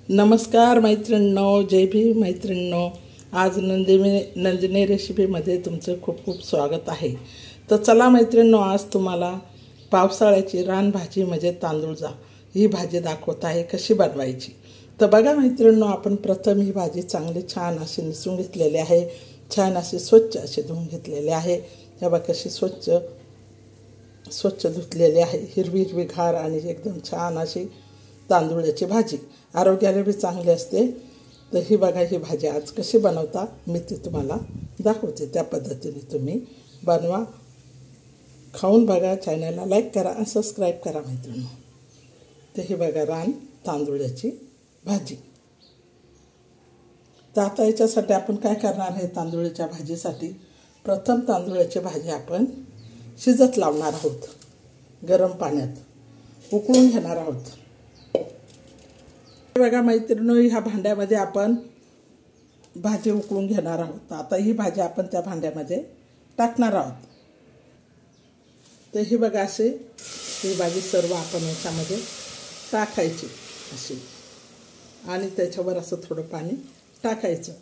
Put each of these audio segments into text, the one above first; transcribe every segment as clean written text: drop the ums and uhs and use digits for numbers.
नमस्कार मैत्रिणींनो, जय भीम मैत्रिणींनो. आज नंदिनी रेसिपीमध्ये तुमचं खूप खूप स्वागत आहे. तर चला मैत्रिणींनो, आज तुम्हाला पावसाळ्याची रानभाजी म्हणजे तांदूळजा ही भाजी दाखवत आहे कशी बनवायची. तर बघा मैत्रिणींनो, आपण प्रथम ही भाजी चांगली छान अशी निसून घेतलेली आहे. छान अशी स्वच्छ अशी धुवून घेतलेली आहे. हे बघा कशी स्वच्छ धुतलेली आहे. हिरवी घार आणि एकदम छान अशी तांदूळाची भाजी आरोग्याला बी चांगली असते. तर ही बघा, ही भाजी आज कशी बनवता मी ती तुम्हाला दाखवते. त्या पद्धतीने तुम्ही बनवा, खाऊन बघा, चॅनलला लाईक करा आणि सबस्क्राईब करा मैत्रिणींनो. तर ही बघा रान तांदूळाची भाजी. तर आता याच्यासाठी आपण काय करणार आहे. तांदूळाच्या भाजीसाठी प्रथम तांदूळाची भाजी आपण शिजत लावणार आहोत. गरम पाण्यात उकळून घेणार आहोत. बघा मैत्रिणींनो, ह्या भांड्यामध्ये आपण भाजी उकळून घेणार आहोत. आता ही भाजी आपण त्या भांड्यामध्ये टाकणार आहोत. तर ही बघा असे ही भाजी सर्व आपण याच्यामध्ये टाकायची अशी, आणि त्याच्यावर असं थोडं पाणी टाकायचं.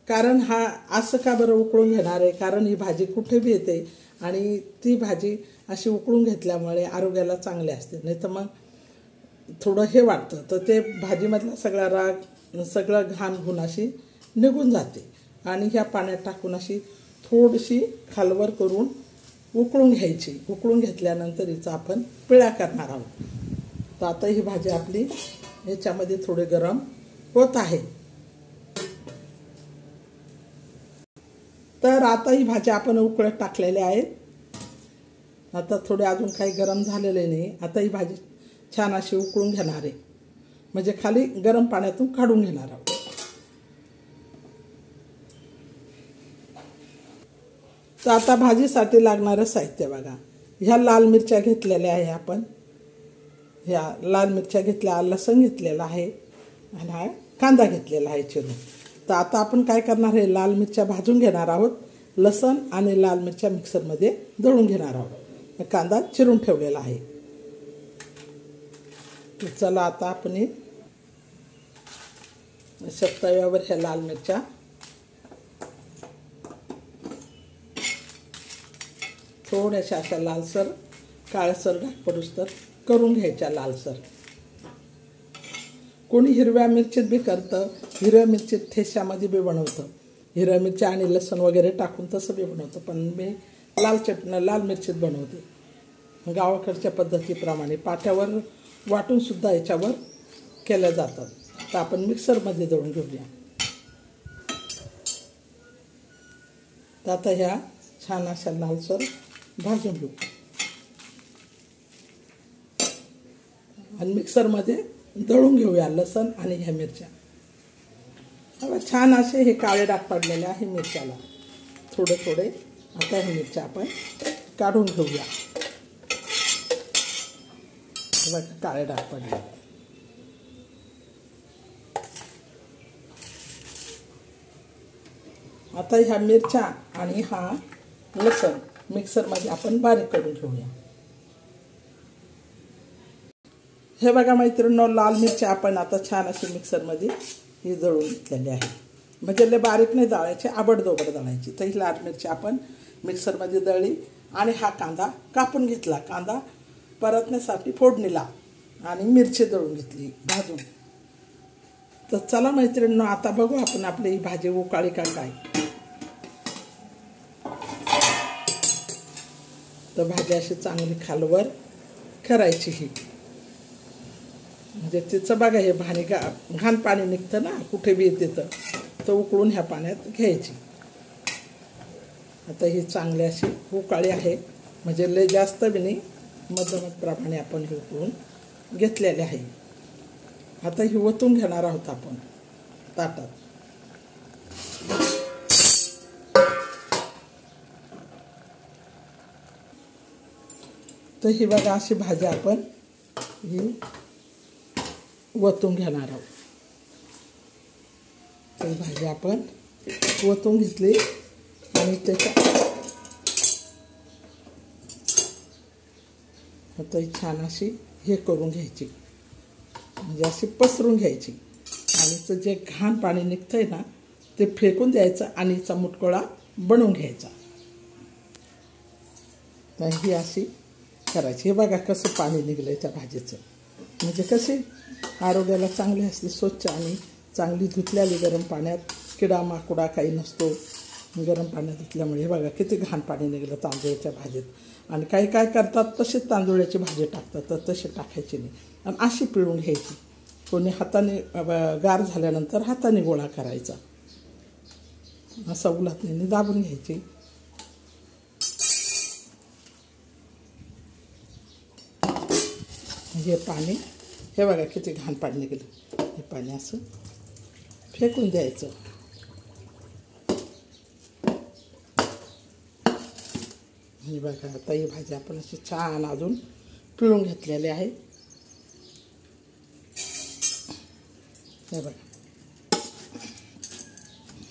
कारण हा असं का बरं उकळून घेणार आहे, कारण ही भाजी कुठे बी येते आणि ती भाजी अशी उकळून घेतल्यामुळे आरोग्याला चांगली असते. नाही तर मग थोडं हे वाटतं, तर ते भाजीमधला सगळा राग सगळं घाण गुण अशी निघून जाते. आणि ह्या पाण्यात टाकून अशी थोडीशी खालवर करून उकळून घ्यायची. उकळून घेतल्यानंतर हिचा आपण पिळा करणार आहोत. तर आता ही भाजी आपली ह्याच्यामध्ये थोडी गरम होत आहे. तर आता ही भाजी आपण उकळत टाकलेली आहे. आता थोडे अजून काही गरम झालेले नाही. आता ही भाजी छान अशी उकळून घेणार आहे, म्हणजे खाली गरम पाण्यातून काढून घेणार आहोत. तर आता भाजीसाठी लागणारं साहित्य बघा. ह्या लाल मिरच्या घेतलेल्या आहे आपण. ह्या लाल मिरच्या घेतल्या, लसूण घेतलेला आहे आणि हा कांदा घेतलेला आहे चिरून. तर आता आपण काय करणार आहे, लाल मिरच्या भाजून घेणार आहोत. लसूण आणि लाल मिरच्या मिक्सरमध्ये दळून घेणार आहोत. कांदा चिरून ठेवलेला आहे. चला आता आपण तव्यावर ह्या लाल मिरच्या थोड्याशा अशा लालसर काळसर डाग पडूस्तर करून घ्यायच्या. लालसर कोणी हिरव्या मिरचीत बी करतं, हिरव्या मिरचीत ठेच्यामध्ये बी बनवतं. हिरव्या मिरच्या आणि लसूण वगैरे टाकून तसं बी बनवतं, पण मी लाल मिरचीत बनवते गावाकडच्या पद्धतीप्रमाणे. पाट्यावर वाटून सुद्धा याच्यावर केल्या जातात. तर आपण मिक्सरमध्ये दळून घेऊया. तर आता ह्या छान अशा लालसर भाजून घेऊ आणि मिक्सरमध्ये दळून घेऊया लसूण आणि ह्या मिरच्या. छान असे हे काळे डाग पडलेले आहे मिरच्याला थोडे. आता ह्या मिरच्या आपण काढून घेऊया. काळे डाग पडले. आता ह्या मिरच्या आणि हा लसूण मिक्सरमध्ये आपण बारीक करून घेऊया. हे बघा मैत्रिणींनो, लाल मिरच्या आपण आता छान अशी मिक्सरमध्ये ही दळून घेतलेली आहे. म्हणजे लय बारीक नाही दळायची, आबडधोबड दळायची. तर ही लाल मिरची आपण मिक्सरमध्ये दळली आणि हा कांदा कापून घेतला. कांदा परतण्यासाठी फोडणीला आणि मिरची दळून घेतली भाजून. तर चला मैत्रिणींनो, आता बघू आपण आपली ही भाजी उकाळी का काय. तर भाजी अशी चांगली खालवर करायची ही, म्हणजे तिचं बघा हे घाण पाणी निघतं ना कुठे बी येते, तर उकळून ह्या पाण्यात घ्यायची. आता ही चांगली अशी उकाळी आहे, म्हणजे लय जास्त बी नाही, मध्यमप्रमाणे आपण हे उकळून घेतलेले आहे. आता ही ओतून घेणार आहोत आपण ताटात. तर ही बघा अशी भाजी आपण ही ओतून घेणार आहोत. ही भाजी आपण ओतून घेतली आणि त्याच्या आता ही छान अशी हे करून घ्यायची. म्हणजे अशी पसरून घ्यायची आणि ते जे घाण पाणी निघतंय ना ते फेकून द्यायचं आणि हिचा मुटकुळा बनवून घ्यायचा. तर ही अशी करायची. हे बघा कसं पाणी निघलंय त्या भाजीचं. म्हणजे कशी आरोग्याला चांगली असते, स्वच्छ आणि चांगली धुतलेली गरम पाण्यात, किडा माकुडा काही नसतो गरम पाण्यात धुतल्यामुळे. हे बघा किती घाण पाणी निघालं तांदूळाच्या भाजीत. आणि काही काय करतात तसेच तांदूळाची भाजी टाकतात, तर तसे टाकायची नाही आणि अशी पिळून घ्यायची. कोणी हाताने गार झाल्यानंतर हाताने गोळा करायचा, असा उलटण्याने दाबून घ्यायची. हे पाणी, हे बघा किती घाण पाणी निघालं. हे पाणी असं फेकून द्यायचं. हे बघा आता ही भाजी आपण अशी छान अजून पिळून घेतलेली आहे. हे बघा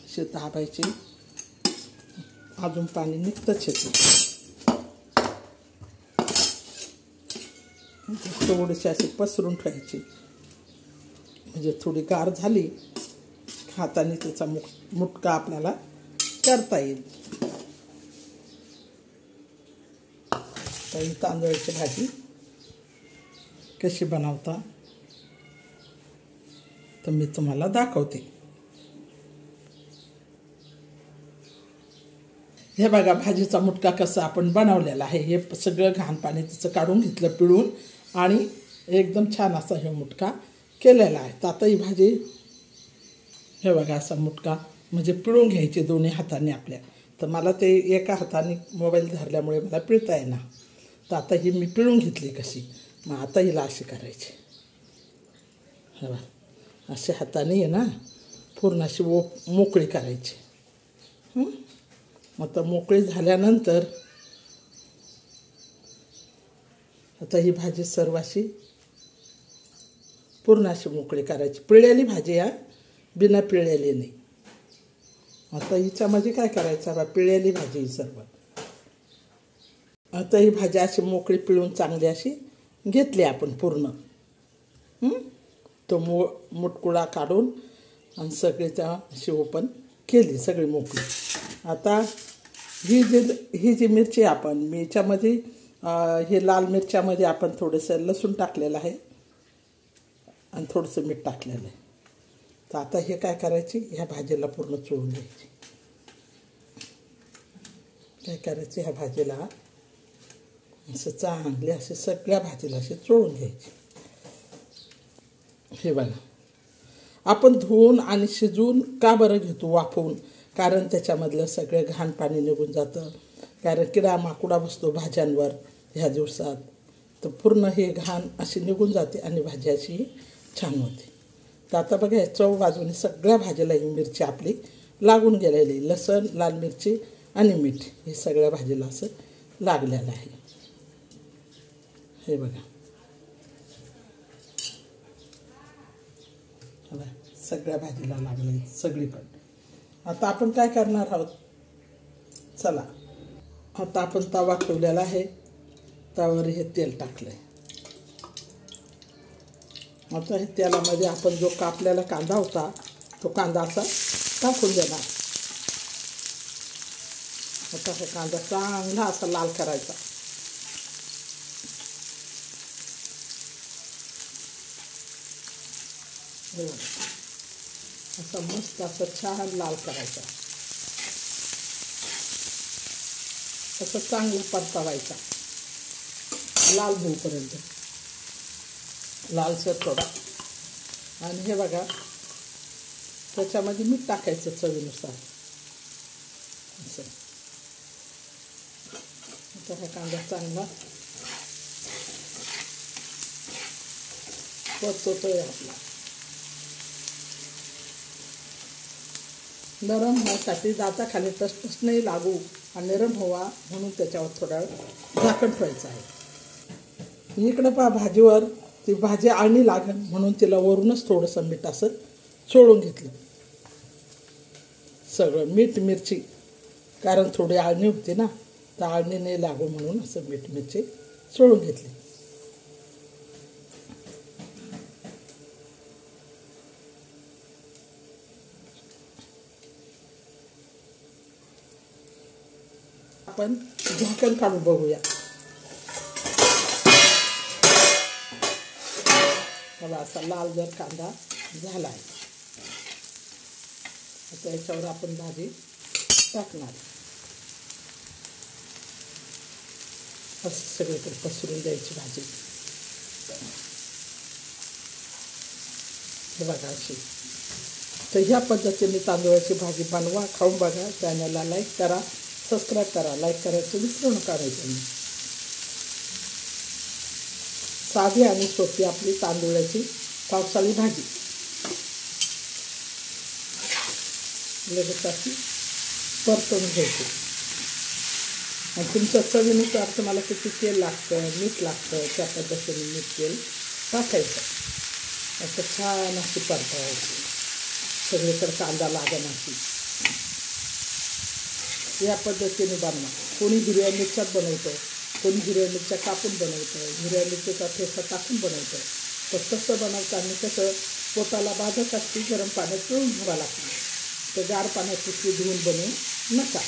अशी दाबायची, अजून पाणी निघतंच येते. थोडीशी अशी पसरून ठेवायची, म्हणजे थोडी गार झाली हाताने त्याचा मुटका आपल्याला करता येईल. तर ही तांदळाची भाजी कशी बनवता तर मी तुम्हाला दाखवते. हे बघा भाजीचा मुटका कसा आपण बनवलेला आहे. हे सगळं घाण पाणी तिचं काढून घेतलं पिळून आणि एकदम छान असा हे मुटका केलेला आहे. तर आता ही भाजी हे बघा असा मुटका म्हणजे पिळून घ्यायची दोन्ही हाताने आपल्या. तर मला ते एका हाताने मोबाईल धरल्यामुळे मला पिळता येईना. तर आता ही मी पिळून घेतली कशी. मग आता हिला अशी करायची. हे बघा अशी हाताने आहे ना पूर्ण अशी मोकळी करायची. मग तर मोकळी झाल्यानंतर आता ही भाजी सर्व अशी पूर्ण अशी मोकळी करायची. पिळलेली भाजी आहे, बिना पिळलेली नाही. आता हिच्यामध्ये काय करायचं बा, पिळलेली भाजी ही सर्व. आता ही भाजी अशी मोकळी पिळून चांगली अशी घेतली आपण पूर्ण. तो मुटकुळा काढून आणि सगळी त्या अशी ओपन केली सगळी मोकळी. आता ही जी मिरची आपण मी याच्यामध्ये हे लाल मिरच्यामध्ये आपण थोडंसं लसूण टाकलेलं आहे आणि थोडंसं मीठ टाकलेलं आहे. तर आता हे काय करायची, ह्या भाजीला पूर्ण चोळून घ्यायची. काय करायचं, ह्या भाजीला असं चांगले असे सगळ्या भाजीला असे चोळून घ्यायची. हे बघा आपण धुवून आणि शिजवून का बरं घेतो वाफवून, कारण त्याच्यामधलं सगळं घाण पाणी निघून जातं. कारण किडा माकुडा बसतो भाज्यांवर ह्या दिवसात, तर पूर्ण हे घाण अशी निघून जाते आणि भाजी अशी छान होते. तर आता बघा चव बाजूने सगळ्या भाजीला ही मिरची आपली लागून गेलेली, लसण लाल मिरची आणि मीठ हे सगळ्या भाजीला असं लागलेलं आहे. हे बघा सगळ्या भाजीला लागले सगळीकडे. आता आपण काय करणार आहोत, चला आता आपण तवा ठेवलेला आहे, तव्यावर हे तेल टाकलंय. आता हे तेलामध्ये आपण जो कापलेला कांदा होता तो कांदा असा टाकून देणार. आता हा कांदा चांगला असा लाल करायचा. असा मस्त असं छान लाल करायचा. असं चांगलं परतावायचा लाल होईपर्यंत, लालसर थोडा. आणि हे बघा त्याच्यामध्ये मीठ टाकायचं चवीनुसार असं. आता हा कांदा चांगला परततोय आपला. नरम होण्यासाठी दाताखाली टसटस नाही लागू आणि नरम व्हावा म्हणून त्याच्यावर थोडा झाकण ठेवायचं आहे. इकडं पहा भाजीवर ती भाजी आळणी लागेल म्हणून तिला वरूनच थोडंसं मीठ असं चोळून घेतलं. सगळं मीठ मिरची, कारण थोडी आळणी होती ना, तर आळणी नाही लागू म्हणून असं मीठ मिरची चोळून घेतली. आपण झाकण काढून बघूया. मला असा लाल जर कांदा झाला आहे आता याच्यावर आपण भाजी टाकणार. असं सगळीकडे पसरून द्यायची भाजी. हे बघा अशी. तर ह्या पद्धतीने तांदूळाची भाजी बनवा, खाऊन बघा. चॅनलला लाईक करा, सबस्क्राईब करा. लाईक करायचं विसरू नका मैत्रिणी. साधी आणि सोपी आपली तांदूळाची पावसाळी भाजी. लगेच अशी परतून घ्यायची. आणि तुमच्या चवीनुसार तुम्हाला किती तेल लागतं, मीठ लागतं, त्या पद्धतीने मीठ तेल टाकायचं. असं छान अशी परतावायची. सगळीकडे कांदा लागेल अशी. या पद्धतीने बनवा. कोणी हिरव्या मिरच्यात बनवतं, कोणी हिरव्या मिरच्या कापून बनवतं, हिरव्या मिरच्याचा ठेचा टाकून बनवतं. तर तसं बनवताना कसं पोटाला बाधक असते, गरम पाण्यात पिळून घ्यावं लागतं. तर गार पाण्यात पिशवी धुवून बनवू नका.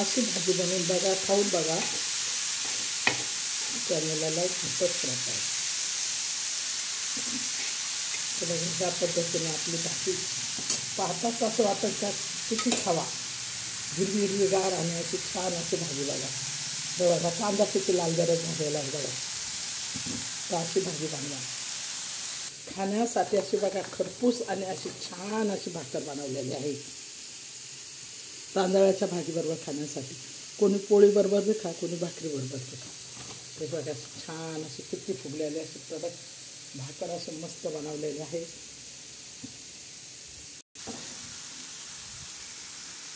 अशी भाजी बनवून बघा, खाऊन बघा. चॅनलला लाईक सबस्क्राईब करा. तर ह्या पद्धतीने आपली भाजी पाहताच असं वाटतं का किती खावा. हिरवी हिरवीगार आणि अशी छान अशी भाजी बघा. बघा कांदा किती लाल जरा झालेला आहे बघा. तर अशी भाजी बनवा. खाण्यासाठी अशी बघा खरपूस आणि अशी छान अशी भाकर बनवलेली आहे. तांदळाच्या भाजीबरोबर खाण्यासाठी. कोणी पोळीबरोबर बी खा, कोणी भाकरीबरोबर बी खा. ते बघा छान अशी किती फुगलेली अशी कडक भाकर असे मस्त बनवलेले आहे.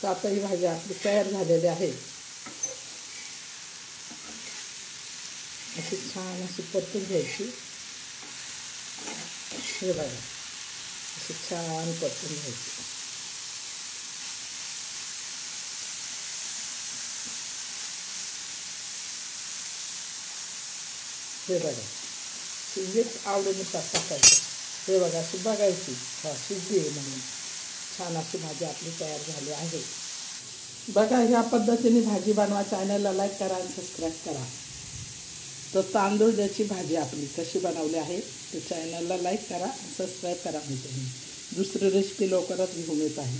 तर आता ही भाजी आपली तयार झालेली आहे. अशी छान अशी परतून घ्यायची. हे बघा अशी छान परतून घ्यायची. हे बघा मीठ आवडीनुसार टाकायचं. हे बघा अशी बघायची शिजली आहे म्हणून. छान अशी भाजी आपली तयार झाली आहे. बघा ह्या पद्धतीने भाजी बनवा. चॅनलला लाईक करा आणि सबस्क्राईब करा. तर तांदूळाची भाजी आपली कशी बनवली आहे तर चॅनलला लाईक करा, सबस्क्राईब करा. दुसरी रेसिपी लवकरच घेऊन येत आहे.